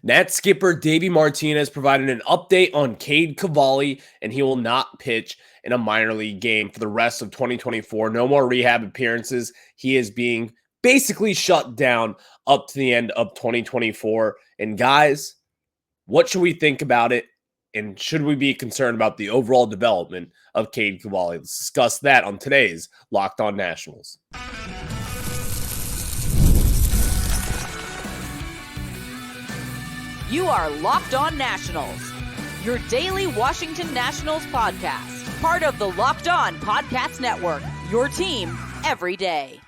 Nat skipper Davey Martinez provided an update on Cade Cavalli, and he will not pitch in a minor league game for the rest of 2024. No more rehab appearances. He is being basically shut down up to the end of 2024. And guys, what should we think about it? And should we be concerned about the overall development of Cade Cavalli? Let's discuss that on today's Locked On Nationals. You are Locked On Nationals, your daily Washington Nationals podcast, part of the Locked On Podcast Network, your team every day.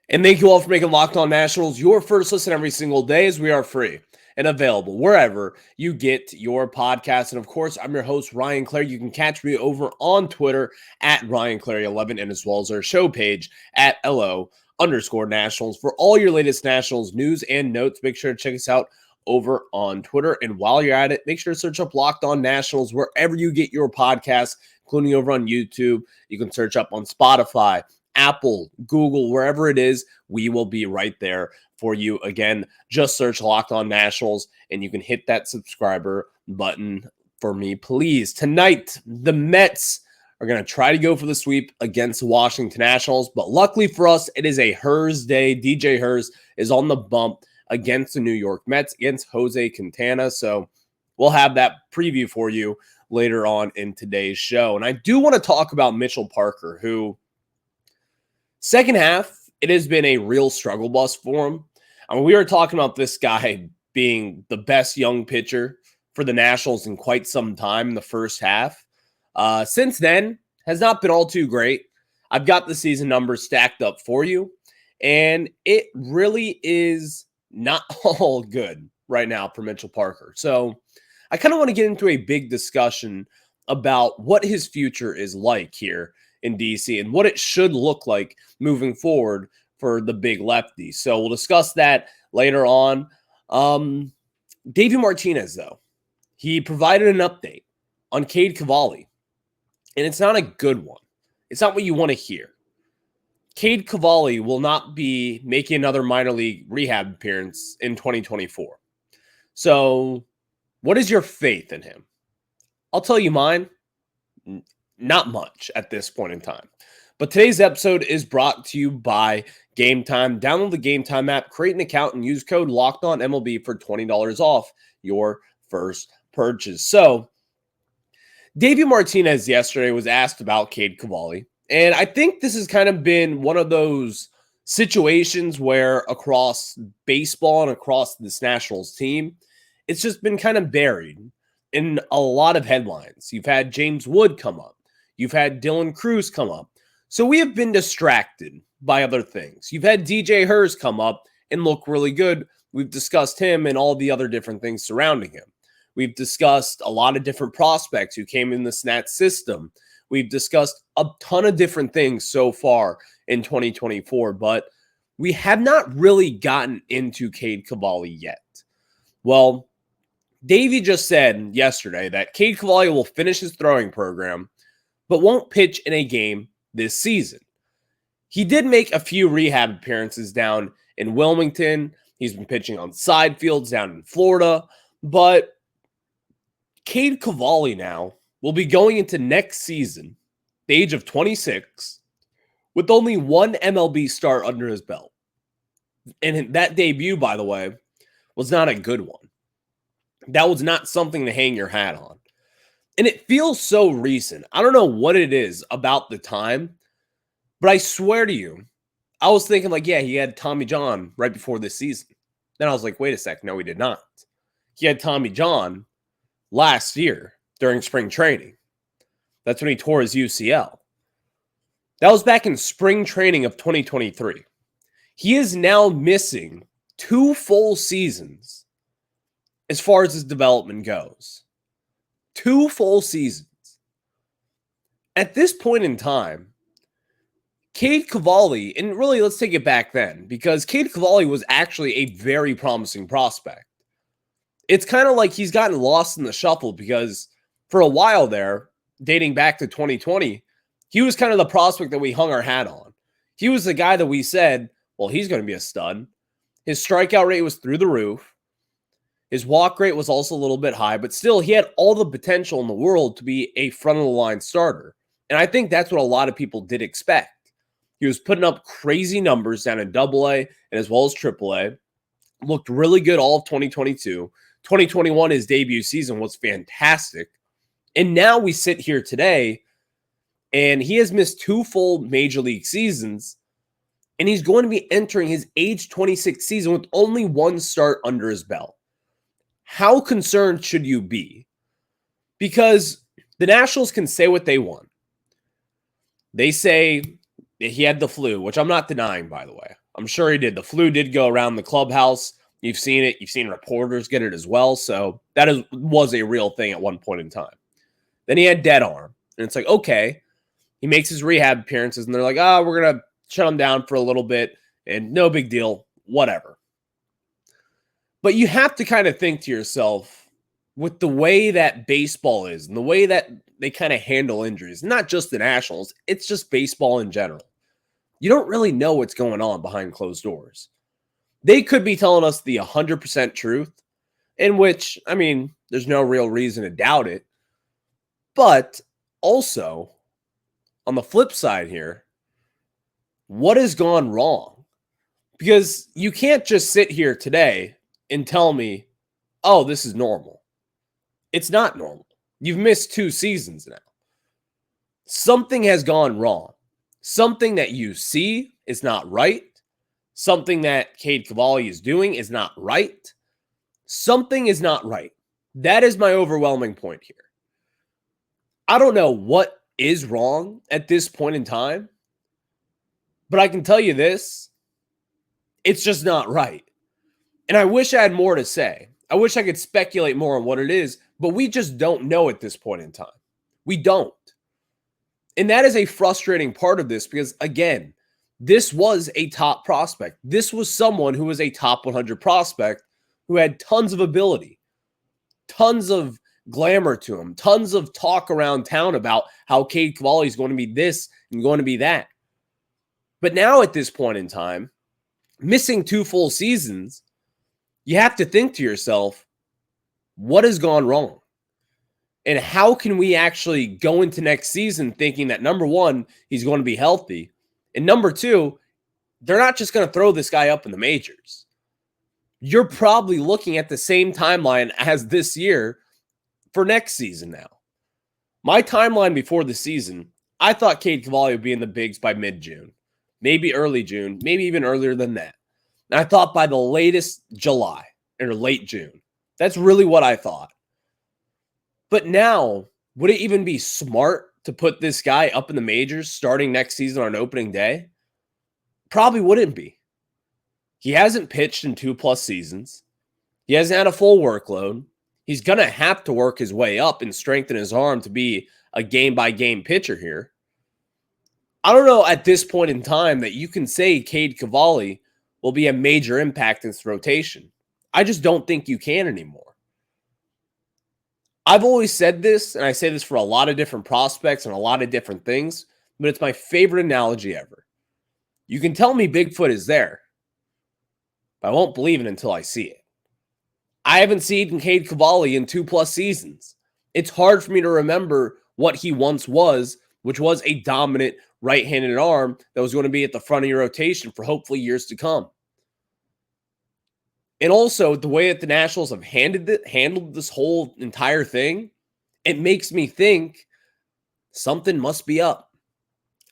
And thank you all for making Locked On Nationals your first listen every single day, as we are free and available wherever you get your podcasts. And of course, I'm your host, Ryan Clary. You can catch me over on Twitter at RyanClary11 and as well as our show page at LO_Nationals for all your latest Nationals news and notes. Make sure to check us out over on Twitter. And while you're at it, make sure to search up Locked On Nationals wherever you get your podcasts, including over on YouTube. You can search up on Spotify, Apple, Google, wherever it is. We will be right there for you. Again, just search Locked On Nationals and you can hit that subscriber button for me, please. Tonight, the Mets are going to try to go for the sweep against the Washington Nationals, but luckily for us, it is a Herz day. DJ Herz is on the bump against the New York Mets, against Jose Quintana, so we'll have that preview for you later on in today's show. And I do want to talk about Mitchell Parker, who second half, it has been a real struggle bus for him. I mean, we were talking about this guy being the best young pitcher for the Nationals in quite some time in the first half. Since then, has not been all too great. I've got the season numbers stacked up for you, and it really is not all good right now for Mitchell Parker. So I kind of want to get into a big discussion about what his future is like here in DC and what it should look like moving forward for the big lefty. So we'll discuss that later on. Davey Martinez, though, he provided an update on Cade Cavalli. And it's not a good one. It's not what you want to hear. Cade Cavalli will not be making another minor league rehab appearance in 2024. So what is your faith in him? I'll tell you mine. Not much at this point in time. But today's episode is brought to you by Game Time. Download the Game Time app, create an account, and use code LOCKEDONMLB for $20 off your first purchase. So Davey Martinez yesterday was asked about Cade Cavalli, and I think this has kind of been one of those situations where across baseball and across this Nationals team, it's just been kind of buried in a lot of headlines. You've had James Wood come up. You've had Dylan Cruz come up. So we have been distracted by other things. You've had DJ Herz come up and look really good. We've discussed him and all the other different things surrounding him. We've discussed a lot of different prospects who came in the SNAT system. We've discussed a ton of different things so far in 2024, but we have not really gotten into Cade Cavalli yet. Well, Davey just said yesterday that Cade Cavalli will finish his throwing program, but won't pitch in a game this season. He did make a few rehab appearances down in Wilmington. He's been pitching on side fields down in Florida, but Cade Cavalli now will be going into next season, the age of 26, with only one MLB start under his belt. And that debut, by the way, was not a good one. That was not something to hang your hat on. And it feels so recent. I don't know what it is about the time, but I swear to you, I was thinking like, yeah, he had Tommy John right before this season. Then I was like, wait a sec. No, he did not. He had Tommy John last year during spring training. That's when he tore his UCL. That was back in spring training of 2023. He is now missing 2 full seasons as far as his development goes. 2 full seasons. At this point in time, Cade Cavalli, and really let's take it back then, because Cade Cavalli was actually a very promising prospect. It's kind of like he's gotten lost in the shuffle because for a while there, dating back to 2020, he was kind of the prospect that we hung our hat on. He was the guy that we said, well, he's going to be a stud. His strikeout rate was through the roof. His walk rate was also a little bit high, but still, he had all the potential in the world to be a front-of-the-line starter. And I think that's what a lot of people did expect. He was putting up crazy numbers down in AA and as well as AAA. Looked really good all of 2022. 2021, his debut season, was fantastic. And now we sit here today, and he has missed 2 full major league seasons, and he's going to be entering his age 26 season with only 1 start under his belt. How concerned should you be? Because the Nationals can say what they want. They say that he had the flu, which I'm not denying, by the way. I'm sure he did. The flu did go around the clubhouse. You've seen it. You've seen reporters get it as well. So that was a real thing at one point in time. Then he had dead arm. And it's like, okay. He makes his rehab appearances, and they're like, we're going to shut him down for a little bit, and no big deal, whatever. But you have to kind of think to yourself, with the way that baseball is and the way that they kind of handle injuries, not just the Nationals, it's just baseball in general. You don't really know what's going on behind closed doors. They could be telling us the 100% truth, in which, I mean, there's no real reason to doubt it. But also, on the flip side here, what has gone wrong? Because you can't just sit here today and tell me, oh, this is normal. It's not normal. You've missed 2 seasons now. Something has gone wrong. Something that you see is not right. Something that Cade Cavalli is doing is not right. Something is not right. That is my overwhelming point here. I don't know what is wrong at this point in time, but I can tell you this, it's just not right. And I wish I had more to say. I wish I could speculate more on what it is, but we just don't know at this point in time. We don't. And that is a frustrating part of this because, again, this was a top prospect. This was someone who was a top 100 prospect who had tons of ability, tons of glamour to him, tons of talk around town about how Cade Cavalli is going to be this and going to be that. But now at this point in time, missing 2 full seasons, you have to think to yourself, what has gone wrong? And how can we actually go into next season thinking that, number one, he's going to be healthy, and number 2, they're not just going to throw this guy up in the majors. You're probably looking at the same timeline as this year for next season now. My timeline before the season, I thought Cade Cavalli would be in the bigs by mid-June, maybe early June, maybe even earlier than that. And I thought by the latest July or late June. That's really what I thought. But now, would it even be smart to put this guy up in the majors starting next season on opening day? Probably wouldn't be. He hasn't pitched in 2+ seasons. He hasn't had a full workload. He's going to have to work his way up and strengthen his arm to be a game-by-game pitcher here. I don't know at this point in time that you can say Cade Cavalli will be a major impact in this rotation. I just don't think you can anymore. I've always said this, and I say this for a lot of different prospects and a lot of different things, but it's my favorite analogy ever. You can tell me Bigfoot is there, but I won't believe it until I see it. I haven't seen Cade Cavalli in 2+ seasons. It's hard for me to remember what he once was, which was a dominant right-handed arm that was going to be at the front of your rotation for hopefully years to come. And also, the way that the Nationals have handled this whole entire thing, it makes me think something must be up.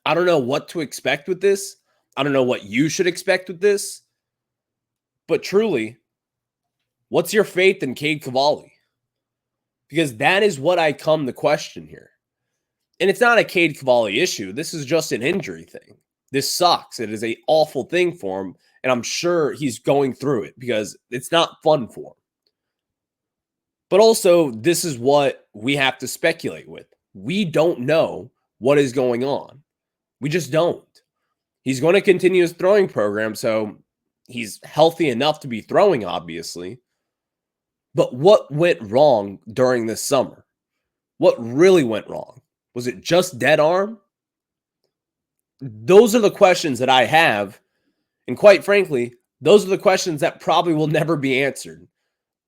I don't know what to expect with this. I don't know what you should expect with this. But truly, what's your faith in Cade Cavalli? Because that is what I come to question here. And it's not a Cade Cavalli issue. This is just an injury thing. This sucks. It is an awful thing for him. And I'm sure he's going through it because it's not fun for him. But also, this is what we have to speculate with. We don't know what is going on. We just don't. He's going to continue his throwing program, so he's healthy enough to be throwing, obviously. But what went wrong during this summer? What really went wrong? Was it just dead arm? Those are the questions that I have. And quite frankly, Those are the questions that probably will never be answered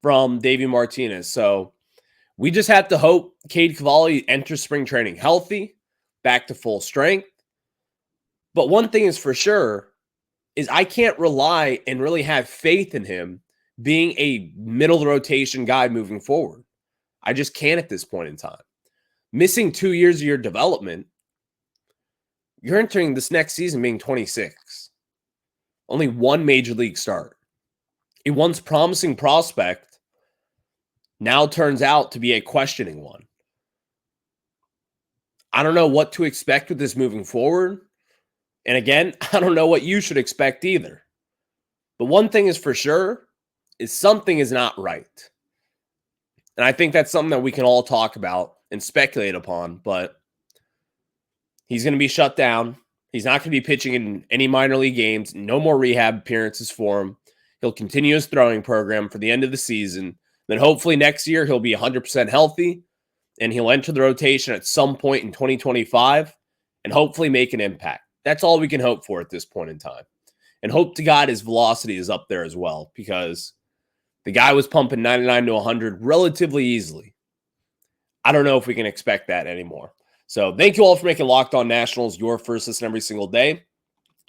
from Davey Martinez. So we just have to hope Cade Cavalli enters spring training healthy, back to full strength. But one thing is for sure is I can't rely and really have faith in him being a middle rotation guy moving forward. I just can't at this point in time. Missing 2 years of your development, you're entering this next season being 26. Only one major league start. A once promising prospect now turns out to be a questioning one. I don't know what to expect with this moving forward. And again, I don't know what you should expect either. But one thing is for sure is something is not right. And I think that's something that we can all talk about and speculate upon, but he's going to be shut down. He's not going to be pitching in any minor league games. No more rehab appearances for him. He'll continue his throwing program for the end of the season. Then hopefully next year he'll be 100% healthy and he'll enter the rotation at some point in 2025 and hopefully make an impact. That's all we can hope for at this point in time. And hope to God his velocity is up there as well, because the guy was pumping 99 to 100 relatively easily. I don't know if we can expect that anymore. So thank you all for making Locked On Nationals your first listen every single day,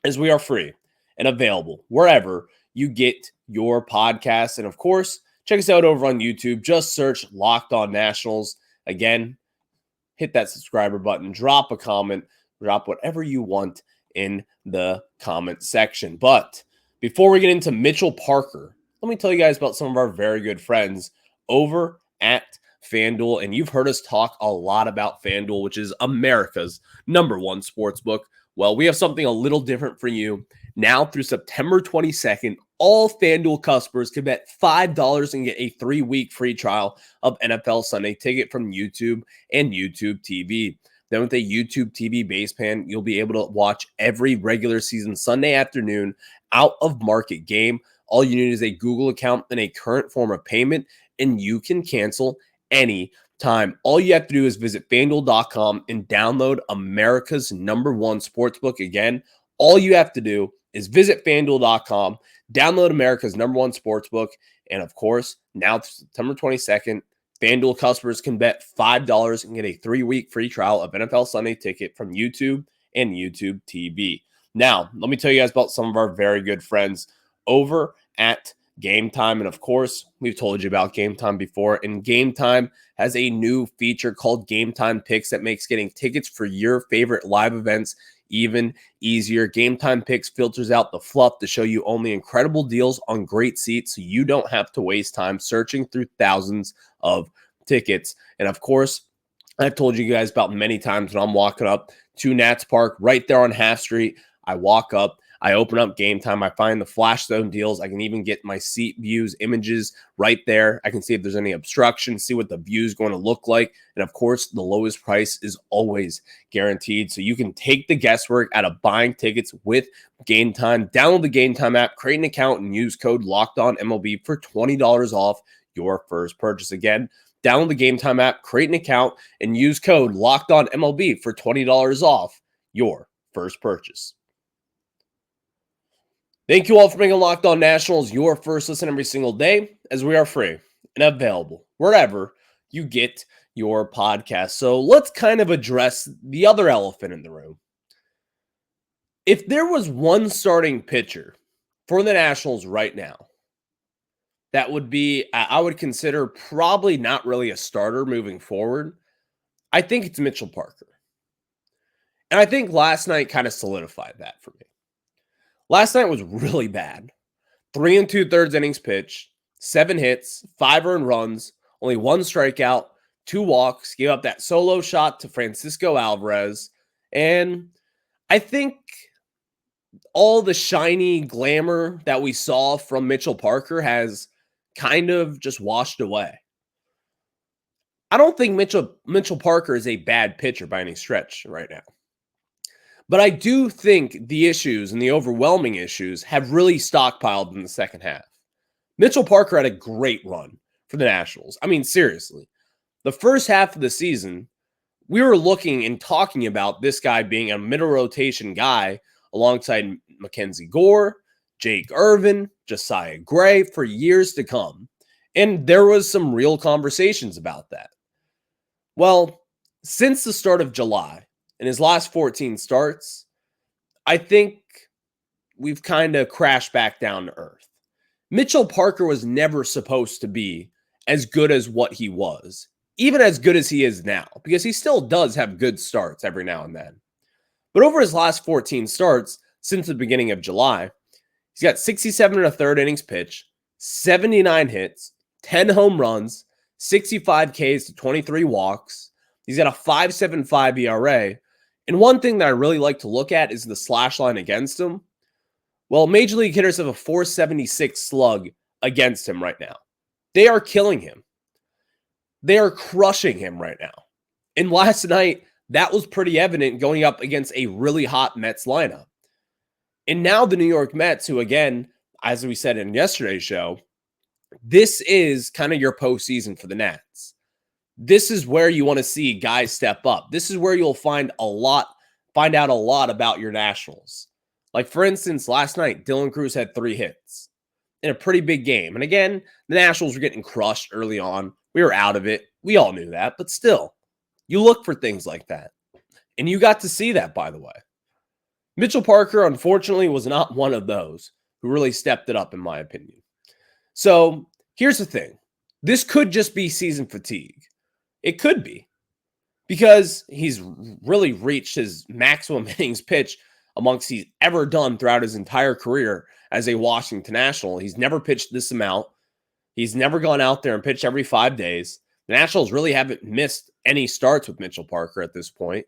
as we are free and available wherever you get your podcasts. And of course, check us out over on YouTube. Just search Locked On Nationals. Again, hit that subscriber button, drop a comment, drop whatever you want in the comment section. But before we get into Mitchell Parker, let me tell you guys about some of our very good friends over at FanDuel. And you've heard us talk a lot about FanDuel, which is America's #1 sportsbook. Well, we have something a little different for you. Now through September 22nd, all FanDuel customers can bet $5 and get a 3-week free trial of NFL Sunday Ticket from YouTube and YouTube TV. Then with a YouTube TV base plan, you'll be able to watch every regular season Sunday afternoon out of market game. All you need is a Google account and a current form of payment, and you can cancel any time. All you have to do is visit FanDuel.com and download America's #1 sportsbook. Again, all you have to do is visit FanDuel.com, download America's #1 sportsbook, and of course, now September 22nd, FanDuel customers can bet $5 and get a 3-week free trial of NFL Sunday Ticket from YouTube and YouTube TV. Now, let me tell you guys about some of our very good friends over at Game Time. And of course, we've told you about Game Time before. And Game Time has a new feature called Game Time Picks that makes getting tickets for your favorite live events even easier. Game Time Picks filters out the fluff to show you only incredible deals on great seats, so you don't have to waste time searching through thousands of tickets. And of course, I've told you guys about many times when I'm walking up to Nats Park right there on Half Street. I walk up, I open up Game Time, I find the flash zone deals. I can even get my seat views, images right there. I can see if there's any obstruction, see what the view is going to look like. And of course, the lowest price is always guaranteed. So you can take the guesswork out of buying tickets with Game Time. Download the Game Time app, create an account, and use code LOCKEDONMLB for $20 off your first purchase. Again, download the Game Time app, create an account, and use code LOCKEDONMLB for $20 off your first purchase. Thank you all for making Locked On Nationals your first listen every single day, as we are free and available wherever you get your podcast. So let's kind of address the other elephant in the room. If there was one starting pitcher for the Nationals right now that would be, I would consider probably not really a starter moving forward, I think it's Mitchell Parker. And I think last night kind of solidified that for me. Last night was really bad. 3 2/3 innings pitched, 7 hits, 5 earned runs, only 1 strikeout, 2 walks, gave up that solo shot to Francisco Alvarez. And I think all the shiny glamour that we saw from Mitchell Parker has kind of just washed away. I don't think Mitchell Parker is a bad pitcher by any stretch right now. But I do think the issues and the overwhelming issues have really stockpiled in the second half. Mitchell Parker had a great run for the Nationals. I mean, seriously. The first half of the season, we were looking and talking about this guy being a middle rotation guy alongside Mackenzie Gore, Jake Irvin, Josiah Gray for years to come. And there was some real conversations about that. Well, since the start of July, in his last 14 starts, I think we've kind of crashed back down to earth. Mitchell Parker was never supposed to be as good as what he was, even as good as he is now, because he still does have good starts every now and then. But over his last 14 starts since the beginning of July, he's got 67 and a third innings pitched, 79 hits, 10 home runs, 65 Ks to 23 walks. He's got a 5.75 ERA. And one thing that I really like to look at is the slash line against him. Well, Major League hitters have a 4.76 slug against him right now. They are killing him. They are crushing him right now. And last night, that was pretty evident going up against a really hot Mets lineup. And now the New York Mets, who again, as we said in yesterday's show, this is kind of your postseason for the Nats. This is where you want to see guys step up. This is where you'll find out a lot about your Nationals. Like, for instance, last night, Dylan Cruz had 3 hits in a pretty big game. And again, the Nationals were getting crushed early on. We were out of it. We all knew that. But still, you look for things like that. And you got to see that, by the way. Mitchell Parker, unfortunately, was not one of those who really stepped it up, in my opinion. So here's the thing. This could just be season fatigue. It could be. Because he's really reached his maximum innings pitch amongst he's ever done throughout his entire career as a Washington National. He's never pitched this amount. He's never gone out there and pitched every 5 days. The Nationals really haven't missed any starts with Mitchell Parker at this point.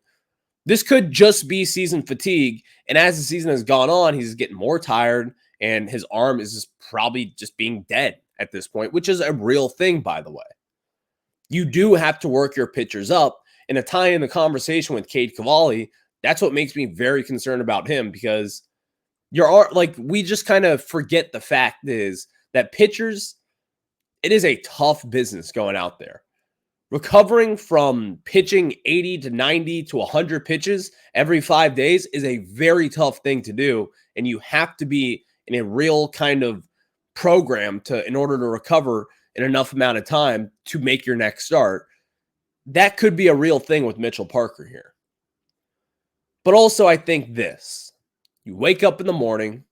This could just be season fatigue. And as the season has gone on, he's getting more tired and his arm is just probably just being dead at this point, which is a real thing, by the way. You do have to work your pitchers up. And to tie in the conversation with Cade Cavalli, that's what makes me very concerned about him, because we just kind of forget the fact is that pitchers, it is a tough business going out there. Recovering from pitching 80 to 90 to 100 pitches every 5 days is a very tough thing to do. And you have to be in a real kind of program in order to recover in enough amount of time to make your next start. That could be a real thing with Mitchell Parker here. But also, I think this. You wake up in the morning,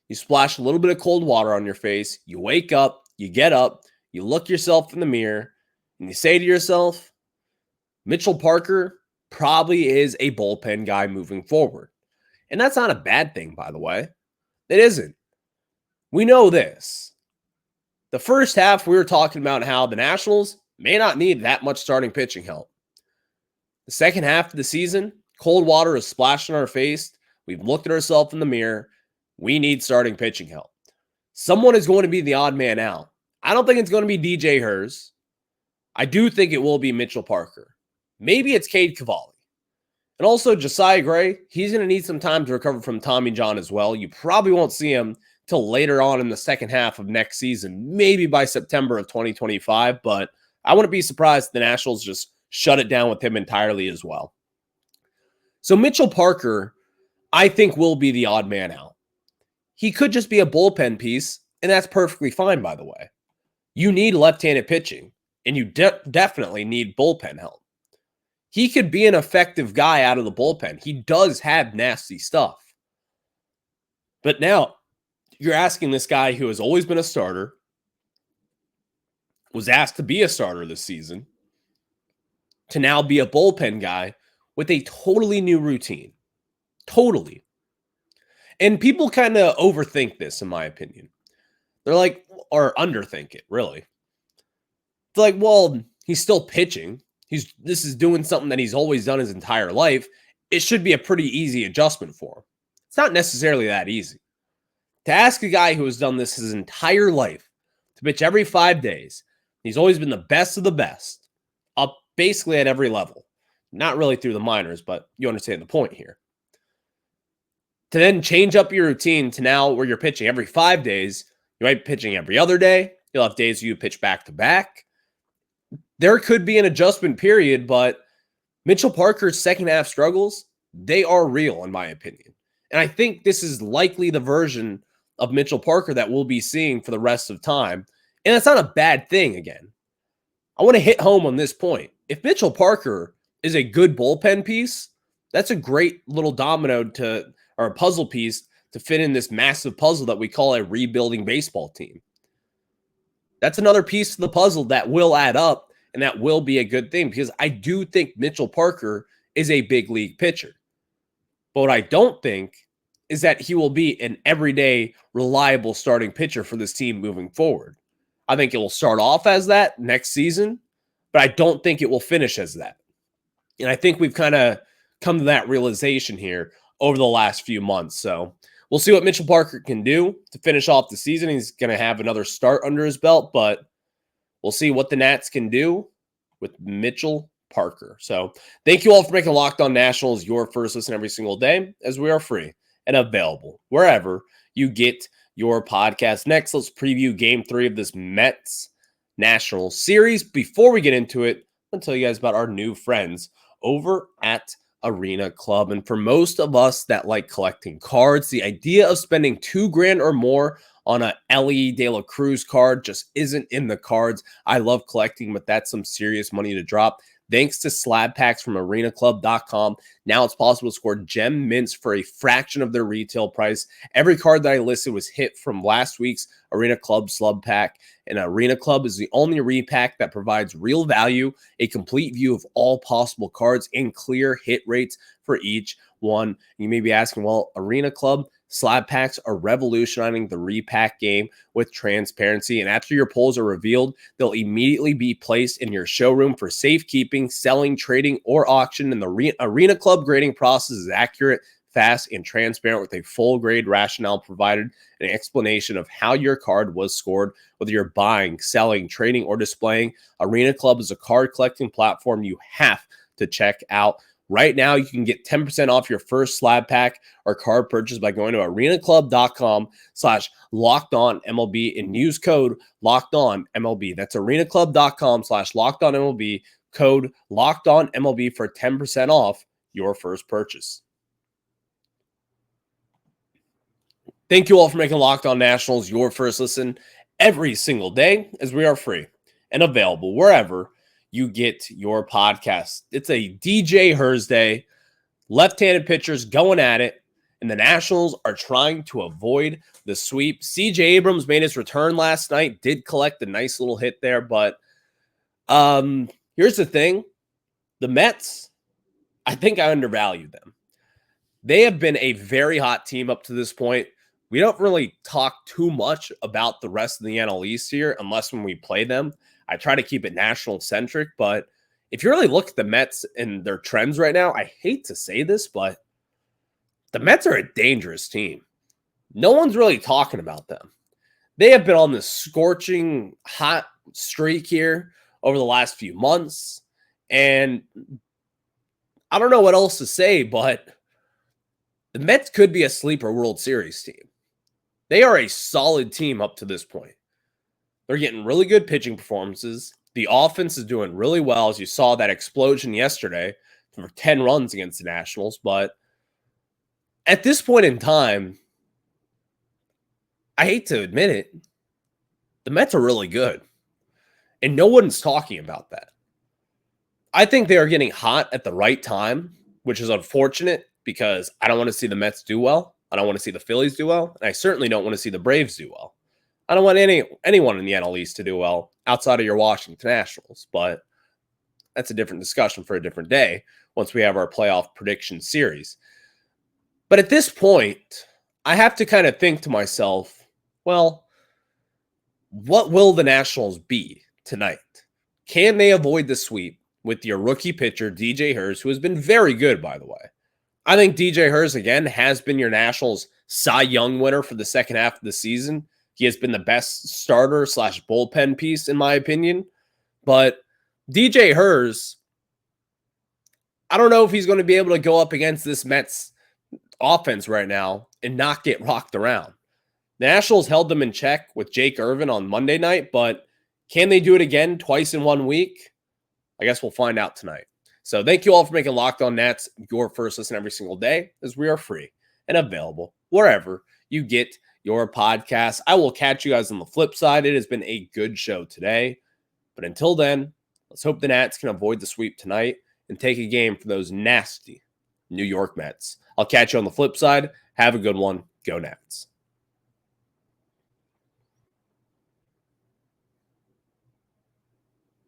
you splash a little bit of cold water on your face, you wake up, you get up, you look yourself in the mirror, and you say to yourself, Mitchell Parker probably is a bullpen guy moving forward. And that's not a bad thing, by the way. It isn't. We know this. The first half, we were talking about how the Nationals may not need that much starting pitching help. The second half of the season, cold water is splashed in our face. We've looked at ourselves in the mirror. We need starting pitching help. Someone is going to be the odd man out. I don't think it's going to be DJ Herz. I do think it will be Mitchell Parker. Maybe it's Cade Cavalli. And also Josiah Gray, he's going to need some time to recover from Tommy John as well. You probably won't see him till later on in the second half of next season, maybe by September of 2025. But I wouldn't be surprised if the Nationals just shut it down with him entirely as well. So Mitchell Parker, I think, will be the odd man out. He could just be a bullpen piece, and that's perfectly fine, by the way. You need left-handed pitching, and you definitely need bullpen help. He could be an effective guy out of the bullpen. He does have nasty stuff. But now, you're asking this guy who has always been a starter, was asked to be a starter this season, to now be a bullpen guy with a totally new routine. Totally. And people kind of overthink this, in my opinion. They're like, or underthink it, really. They're like, well, he's still pitching. This is doing something that he's always done his entire life. It should be a pretty easy adjustment for him. It's not necessarily that easy. To ask a guy who has done this his entire life to pitch every 5 days, he's always been the best of the best, up basically at every level. Not really through the minors, but you understand the point here. To then change up your routine to now where you're pitching every 5 days, you might be pitching every other day. You'll have days you pitch back to back. There could be an adjustment period, but Mitchell Parker's second half struggles, they are real in my opinion. And I think this is likely the version of Mitchell Parker that we'll be seeing for the rest of time. And that's not a bad thing again. I want to hit home on this point. If Mitchell Parker is a good bullpen piece, that's a great little domino or a puzzle piece to fit in this massive puzzle that we call a rebuilding baseball team. That's another piece of the puzzle that will add up, and that will be a good thing because I do think Mitchell Parker is a big league pitcher. But what I don't think is that he will be an everyday, reliable starting pitcher for this team moving forward. I think it will start off as that next season, but I don't think it will finish as that. And I think we've kind of come to that realization here over the last few months. So we'll see what Mitchell Parker can do to finish off the season. He's going to have another start under his belt, but we'll see what the Nats can do with Mitchell Parker. So thank you all for making Locked On Nationals your first listen every single day, as we are free and available wherever you get your podcast. Next, let's preview Game 3 of this Mets Nationals series. Before we get into it, I'll tell you guys about our new friends over at Arena Club. And for most of us that like collecting cards, the idea of spending $2,000 or more on a Ellie De La Cruz card just isn't in the cards. I love collecting, but that's some serious money to drop. Thanks to slab packs from arenaclub.com, now it's possible to score gem mints for a fraction of their retail price. Every card that I listed was hit from last week's Arena Club slab pack, and Arena Club is the only repack that provides real value, a complete view of all possible cards, and clear hit rates for each one. You may be asking, well, Arena Club slab packs are revolutionizing the repack game with transparency, and after your pulls are revealed, they'll immediately be placed in your showroom for safekeeping, selling, trading, or auction. And the Arena Club grading process is accurate, fast, and transparent with a full grade rationale provided, an explanation of how your card was scored. Whether you're buying, selling, trading, or displaying, Arena Club is a card collecting platform you have to check out. Right now, you can get 10% off your first slab pack or card purchase by going to arenaclub.com/LockedOnMLB and use code LockedOnMLB. That's arenaclub.com/LockedOnMLB, code LockedOnMLB for 10% off your first purchase. Thank you all for making Locked On Nationals your first listen every single day, as we are free and available wherever you get your podcast. It's a DJ Herz day. Left-handed pitchers going at it, and the Nationals are trying to avoid the sweep. C.J. Abrams made his return last night, did collect a nice little hit there, but here's the thing. The Mets, I think I undervalued them. They have been a very hot team up to this point. We don't really talk too much about the rest of the NL East here unless when we play them. I try to keep it national-centric, but if you really look at the Mets and their trends right now, I hate to say this, but the Mets are a dangerous team. No one's really talking about them. They have been on this scorching hot streak here over the last few months, and I don't know what else to say, but the Mets could be a sleeper World Series team. They are a solid team up to this point. They're getting really good pitching performances. The offense is doing really well, as you saw that explosion yesterday for 10 runs against the Nationals. But at this point in time, I hate to admit it, the Mets are really good. And no one's talking about that. I think they are getting hot at the right time, which is unfortunate because I don't want to see the Mets do well. I don't want to see the Phillies do well. And I certainly don't want to see the Braves do well. I don't want anyone in the NL East to do well outside of your Washington Nationals, but that's a different discussion for a different day once we have our playoff prediction series. But at this point, I have to kind of think to myself, well, what will the Nationals be tonight? Can they avoid the sweep with your rookie pitcher, DJ Herz, who has been very good, by the way? I think DJ Herz, again, has been your Nationals Cy Young winner for the second half of the season. He has been the best starter / bullpen piece, in my opinion. But DJ Herz, I don't know if he's going to be able to go up against this Mets offense right now and not get rocked around. The Nationals held them in check with Jake Irvin on Monday night, but can they do it again twice in 1 week? I guess we'll find out tonight. So thank you all for making Locked On Nats your first listen every single day, as we are free and available wherever you get your podcast. I will catch you guys on the flip side. It has been a good show today. But until then, let's hope the Nats can avoid the sweep tonight and take a game for those nasty New York Mets. I'll catch you on the flip side. Have a good one. Go Nats.